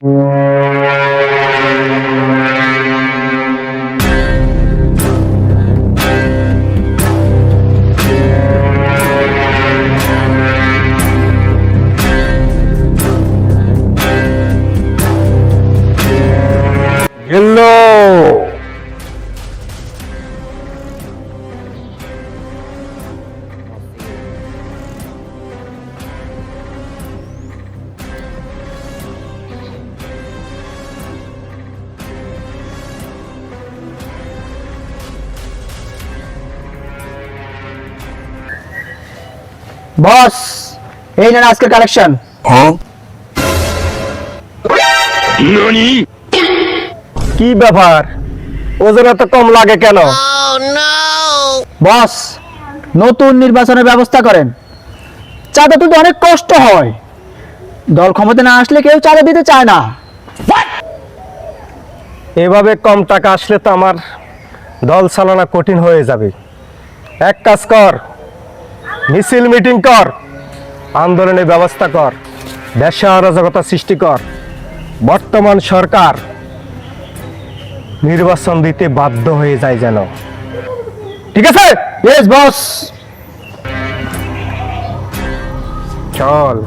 Hello, বস, এই নেন আজকের কালেকশন। কি ব্যাপার? ওজন এত কম লাগে কেন? বস, নতুন নির্বাচনের ব্যবস্থা করেন। চাঁদা তুলতে অনেক কষ্ট হয়, দল ক্ষমতা না আসলে কেউ চাঁদা দিতে চায় না। এভাবে কম টাকা আসলে তো আমার দল চালানো কঠিন হয়ে যাবে। এক কাজ কর, মিছিল মিটিং কর, আন্দোলনের ব্যবস্থা কর, দেশে অরাজকতা সৃষ্টি কর। বর্তমান সরকার নির্বাচন দিতে বাধ্য হয়ে যায় যেন। ঠিক আছে? Yes boss. চল।